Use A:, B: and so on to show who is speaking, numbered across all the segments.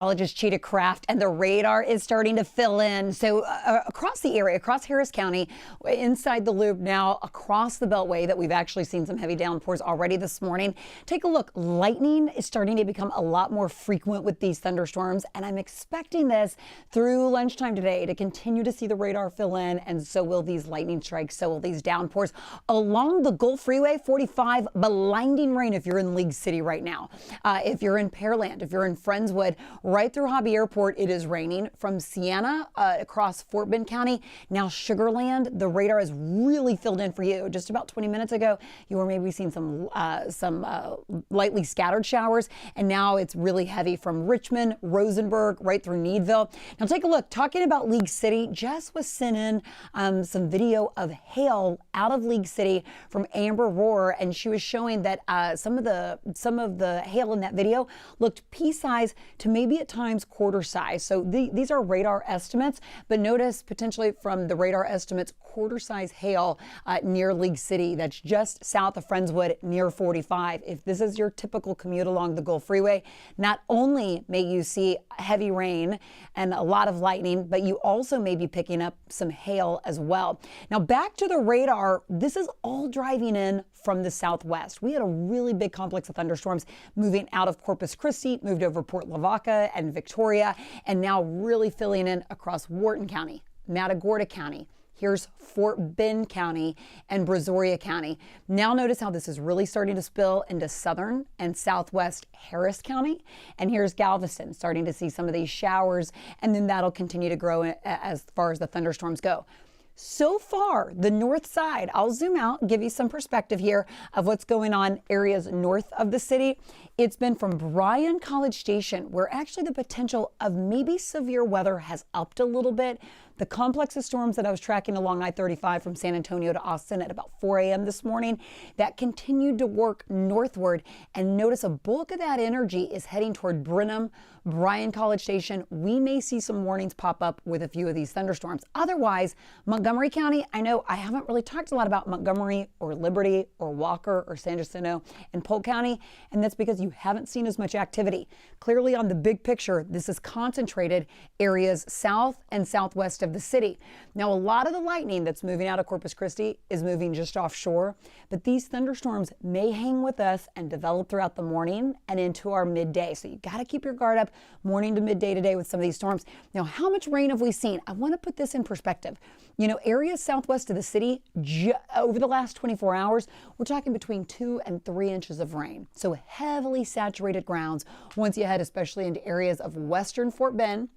A: Meteorologist Cheetah Craft, and the radar is starting to fill in. So across the area, across Harris County, inside the loop now, across the Beltway, that we've actually seen some heavy downpours already this morning. Take a look. Lightning is starting to become a lot more frequent with these thunderstorms, and I'm expecting this through lunchtime today to continue to see the radar fill in, and so will these lightning strikes, so will these downpours. Along the Gulf Freeway, 45, blinding rain if you're in League City right now. If you're in Pearland, if you're in Friendswood, right through Hobby Airport, it is raining. From Sienna across Fort Bend County, now Sugar Land, the radar is really filled in for you. Just about 20 minutes ago, you were maybe seeing some lightly scattered showers, and now it's really heavy from Richmond, Rosenberg, right through Needville. Now take a look. Talking about League City, Jess was sent in some video of hail out of League City from Amber Rohr, and she was showing that some of the hail in that video looked pea-size to maybe at times quarter size. So these are radar estimates, but notice potentially from the radar estimates, quarter size hail near League City. That's just south of Friendswood near 45. If this is your typical commute along the Gulf Freeway, not only may you see heavy rain and a lot of lightning, but you also may be picking up some hail as well. Now back to the radar, this is all driving in from the southwest. We had a really big complex of thunderstorms moving out of Corpus Christi, moved over Port Lavaca and Victoria, and now really filling in across Wharton County, Matagorda County. Here's Fort Bend County and Brazoria County. Now notice how this is really starting to spill into southern and southwest Harris County. And here's Galveston, starting to see some of these showers, and then that'll continue to grow as far as the thunderstorms go. So far, the north side, I'll zoom out and give you some perspective here of what's going on areas north of the city. It's been from Bryan College Station, where actually the potential of maybe severe weather has upped a little bit. The complex of storms that I was tracking along I-35 from San Antonio to Austin at about 4 a.m. this morning, that continued to work northward. And notice a bulk of that energy is heading toward Brenham, Bryan College Station. We may see some warnings pop up with a few of these thunderstorms. Otherwise, Montgomery County, I know I haven't really talked a lot about Montgomery or Liberty or Walker or San Jacinto and Polk County, and that's because you haven't seen as much activity. Clearly on the big picture, this is concentrated areas south and southwest of the city. Now, a lot of the lightning that's moving out of Corpus Christi is moving just offshore, but these thunderstorms may hang with us and develop throughout the morning and into our midday. So you got to keep your guard up morning to midday today with some of these storms. Now, how much rain have we seen? I want to put this in perspective. You know, areas southwest of the city, over the last 24 hours, we're talking between 2 and 3 inches of rain. So heavily saturated grounds once you head especially into areas of western Fort Bend,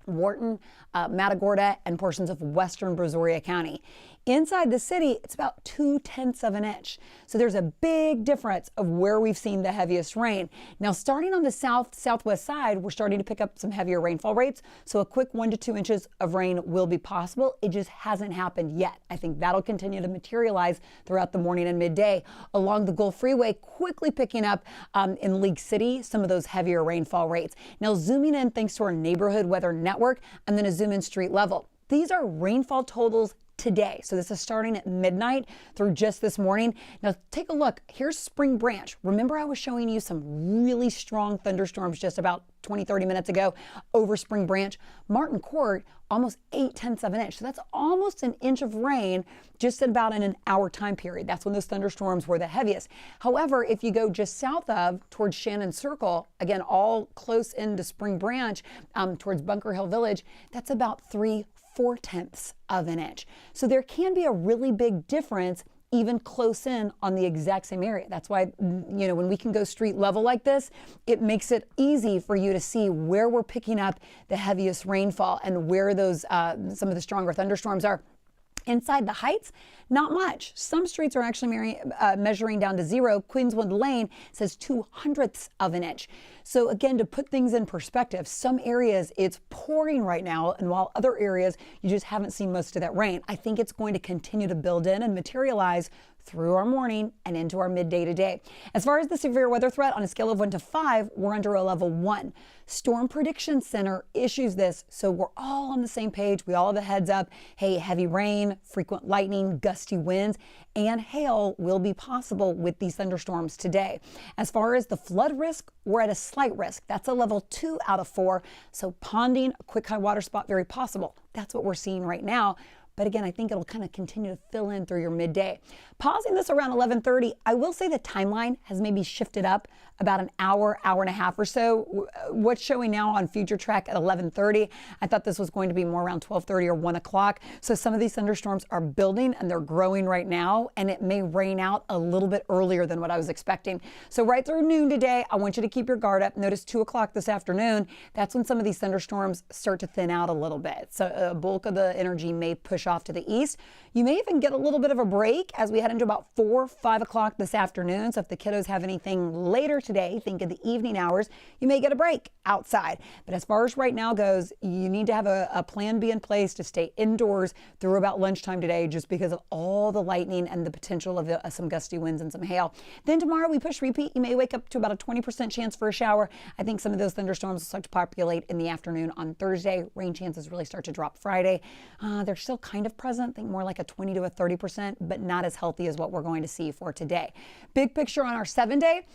A: Wharton, Matagorda, and portions of western Brazoria County. Inside the city, it's about 2/10 of an inch. So there's a big difference of where we've seen the heaviest rain. Now, starting on the southwest side, we're starting to pick up some heavier rainfall rates. So a quick 1 to 2 inches of rain will be possible. It just hasn't happened yet. I think that'll continue to materialize throughout the morning and midday. Along the Gulf Freeway, quickly picking up in League City, some of those heavier rainfall rates. Now, zooming in thanks to our neighborhood weather network, and then a zoom in street level. These are rainfall totals today. So this is starting at midnight through just this morning. Now take a look. Here's Spring Branch. Remember I was showing you some really strong thunderstorms just about 20-30 minutes ago over Spring Branch. Martin Court, almost 0.8 of an inch. So that's almost an inch of rain just in about an hour time period. That's when those thunderstorms were the heaviest. However, if you go just south of towards Shannon Circle, again, all close into Spring Branch, towards Bunker Hill Village, that's about 3/4 of an inch. So there can be a really big difference even close in on the exact same area. That's why, you know, when we can go street level like this, it makes it easy for you to see where we're picking up the heaviest rainfall and where those some of the stronger thunderstorms are. Inside the Heights, not much. Some streets are actually measuring down to 0. Queenswood Lane says 0.02 of an inch. So again, to put things in perspective, some areas it's pouring right now, and while other areas you just haven't seen most of that rain. I think it's going to continue to build in and materialize through our morning and into our midday today. As far as the severe weather threat, on a scale of 1 to 5, we're under a level 1. Storm Prediction Center issues this, so we're all on the same page. We all have a heads up. Hey, heavy rain, frequent lightning, gusty winds, and hail will be possible with these thunderstorms today. As far as the flood risk, we're at a slight risk. That's a level 2 out of 4. So ponding, a quick high water spot, very possible. That's what we're seeing right now. But again, I think it'll kind of continue to fill in through your midday. Pausing this around 11:30, I will say the timeline has maybe shifted up about an hour, hour and a half or so. What's showing now on Future Track at 11:30, I thought this was going to be more around 12:30 or 1 o'clock. So some of these thunderstorms are building and they're growing right now, and it may rain out a little bit earlier than what I was expecting. So right through noon today, I want you to keep your guard up. Notice 2 o'clock this afternoon, that's when some of these thunderstorms start to thin out a little bit. So a bulk of the energy may push off to the east. You may even get a little bit of a break as we head into about 4, 5 o'clock this afternoon. So if the kiddos have anything later today, think in the evening hours, you may get a break outside. But as far as right now goes, you need to have a plan B in place to stay indoors through about lunchtime today, just because of all the lightning and the potential of some gusty winds and some hail. Then tomorrow we push repeat. You may wake up to about a 20% chance for a shower. I think some of those thunderstorms will start to populate in the afternoon on Thursday. Rain chances really start to drop Friday. They're still kind of present, think more like a 20 to a 30%, but not as healthy as what we're going to see for today. Big picture on our 7-day.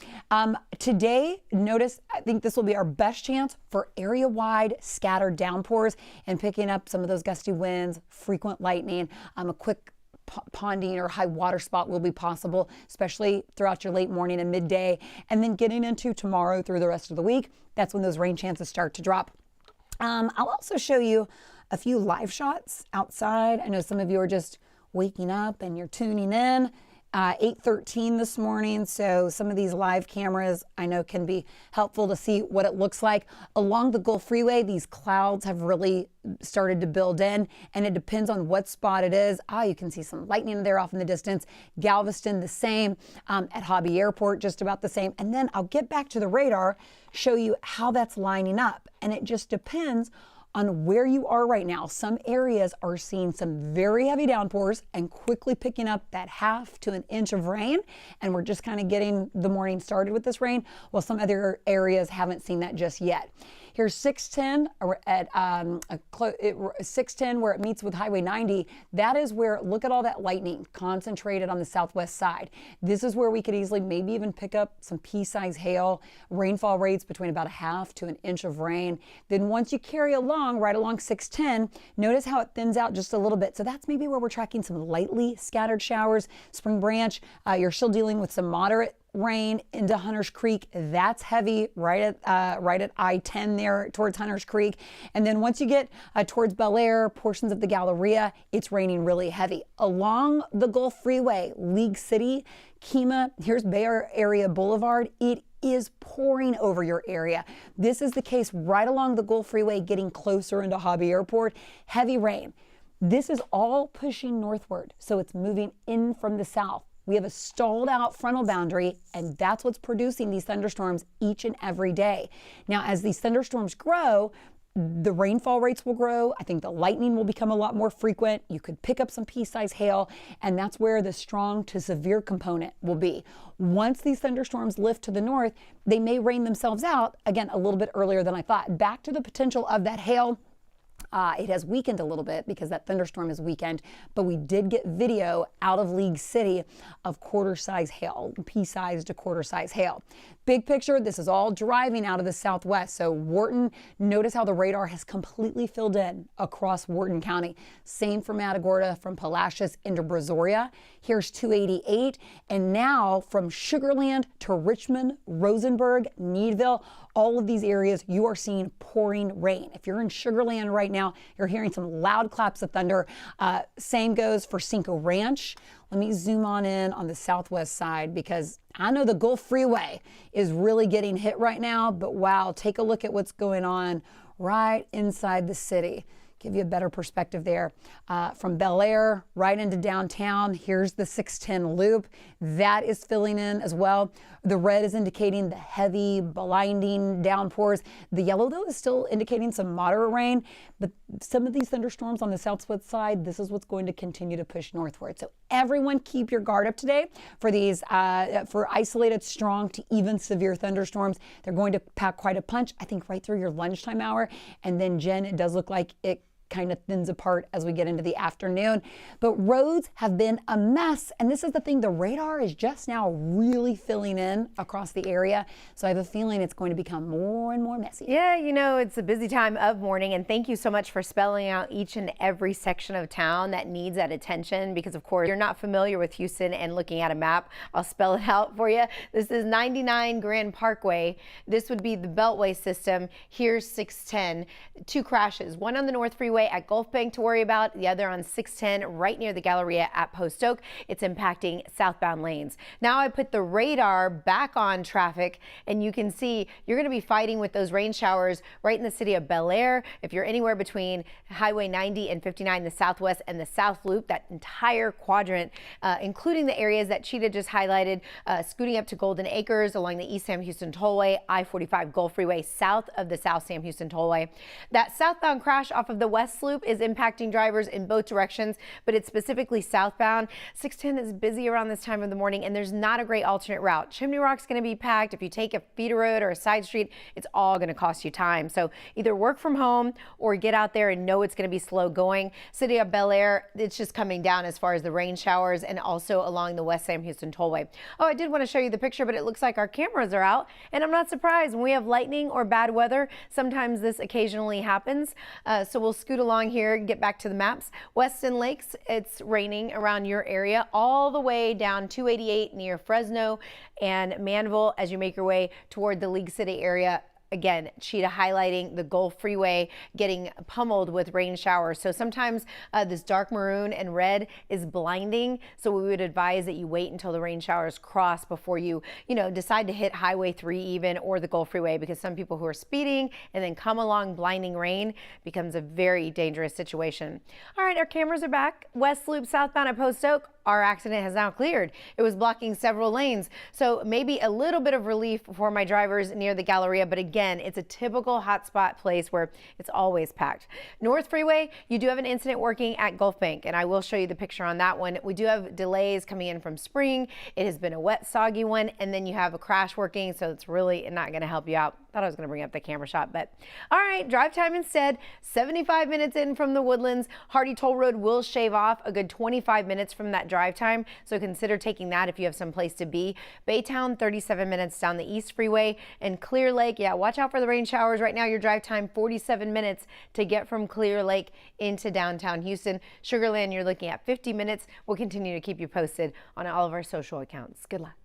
A: Today, notice, I think this will be our best chance for area-wide scattered downpours and picking up some of those gusty winds, frequent lightning, a quick ponding or high water spot will be possible, especially throughout your late morning and midday. And then getting into tomorrow through the rest of the week, that's when those rain chances start to drop. I'll also show you a few live shots outside. I know some of you are just waking up and you're tuning in. 8:13 this morning, so some of these live cameras I know can be helpful to see what it looks like. Along the Gulf Freeway, these clouds have really started to build in, and it depends on what spot it is. You can see some lightning there off in the distance. Galveston, the same. At Hobby Airport, just about the same. And then I'll get back to the radar, show you how that's lining up, and it just depends on where you are right now. Some areas are seeing some very heavy downpours and quickly picking up that half to an inch of rain. And we're just kind of getting the morning started with this rain, while some other areas haven't seen that just yet. Here's 610 at 610 where it meets with Highway 90. That is where, look at all that lightning concentrated on the southwest side. This is where we could easily maybe even pick up some pea-size hail, rainfall rates between about a half to an inch of rain. Then once you carry along, right along 610, notice how it thins out just a little bit. So that's maybe where we're tracking some lightly scattered showers. Spring Branch, you're still dealing with some moderate rain into Hunters Creek. That's heavy right at I-10 there towards Hunters Creek. And then once you get towards Bel Air, portions of the Galleria, it's raining really heavy. Along the Gulf Freeway, League City, Kemah, here's Bay Area Boulevard, it is pouring over your area. This is the case right along the Gulf Freeway, getting closer into Hobby Airport. Heavy rain. This is all pushing northward, so it's moving in from the south. We have a stalled out frontal boundary, and that's what's producing these thunderstorms each and every day. Now, as these thunderstorms grow, the rainfall rates will grow. I think the lightning will become a lot more frequent. You could pick up some pea-sized hail, and that's where the strong to severe component will be. Once these thunderstorms lift to the north, they may rain themselves out, again, a little bit earlier than I thought. Back to the potential of that hail. It has weakened a little bit because that thunderstorm is weakened, but we did get video out of League City of quarter-size hail, pea-sized to quarter-size hail. Big picture, this is all driving out of the southwest. So Wharton, notice how the radar has completely filled in across Wharton County. Same for Matagorda, from Palacios into Brazoria. Here's 288. And now from Sugar Land to Richmond, Rosenberg, Needville, all of these areas, you are seeing pouring rain. If you're in Sugar Land right now, you're hearing some loud claps of thunder. Same goes for Cinco Ranch. Let me zoom on in on the southwest side, because I know the Gulf Freeway is really getting hit right now, but wow, take a look at what's going on right inside the city. Give you a better perspective there. From Bel Air right into downtown, here's the 610 loop. That is filling in as well. The red is indicating the heavy, blinding downpours. The yellow, though, is still indicating some moderate rain. But some of these thunderstorms on the southwest side, this is what's going to continue to push northward. So everyone keep your guard up today for these for isolated, strong to even severe thunderstorms. They're going to pack quite a punch, I think, right through your lunchtime hour. And then, Jen, it does look like it kind of thins apart as we get into the afternoon. But roads have been a mess. And this is the thing, the radar is just now really filling in across the area. So I have a feeling it's going to become more and more messy.
B: Yeah, you know, it's a busy time of morning. And thank you so much for spelling out each and every section of town that needs that attention. Because, of course, you're not familiar with Houston and looking at a map. I'll spell it out for you. This is 99 Grand Parkway. This would be the Beltway system. Here's 610. 2 crashes, one on the North Freeway at Gulf Bank to worry about, the other on 610 right near the Galleria at Post Oak. It's impacting southbound lanes. Now I put the radar back on traffic, and you can see you're going to be fighting with those rain showers right in the city of Bel Air. If you're anywhere between Highway 90 and 59, the southwest and the south loop, that entire quadrant, including the areas that Cheetah just highlighted, scooting up to Golden Acres along the East Sam Houston Tollway, I-45 Gulf Freeway south of the South Sam Houston Tollway. That southbound crash off of the west loop is impacting drivers in both directions, but it's specifically southbound. 610 is busy around this time of the morning, and there's not a great alternate route. Chimney Rock's going to be packed. If you take a feeder road or a side street, it's all going to cost you time. So either work from home or get out there and know it's going to be slow going. City of Bel Air, it's just coming down as far as the rain showers and also along the West Sam Houston Tollway. Oh, I did want to show you the picture, but it looks like our cameras are out, and I'm not surprised. When we have lightning or bad weather, sometimes this occasionally happens. So we'll scoot along here and get back to the maps. Weston Lakes, it's raining around your area all the way down 288 near Fresno and Manville as you make your way toward the League City area. Again, Cheetah highlighting the Gulf Freeway getting pummeled with rain showers. So sometimes this dark maroon and red is blinding. So we would advise that you wait until the rain showers cross before you decide to hit Highway 3 even or the Gulf Freeway, because some people who are speeding and then come along blinding rain becomes a very dangerous situation. All right, our cameras are back. West Loop southbound at Post Oak. Our accident has now cleared. It was blocking several lanes, so maybe a little bit of relief for my drivers near the Galleria, but again, it's a typical hotspot place where it's always packed. North Freeway, you do have an incident working at Gulf Bank, and I will show you the picture on that one. We do have delays coming in from spring. It has been a wet, soggy one, and then you have a crash working, so it's really not going to help you out. Thought I was going to bring up the camera shot, but all right, drive time instead. 75 minutes in from the Woodlands. Hardy Toll Road will shave off a good 25 minutes from that drive time, so consider taking that if you have some place to be. Baytown, 37 minutes down the East Freeway, and Clear Lake, yeah, watch out for the rain showers. Right now, your drive time 47 minutes to get from Clear Lake into downtown Houston. Sugar Land, you're looking at 50 minutes. We'll continue to keep you posted on all of our social accounts. Good luck.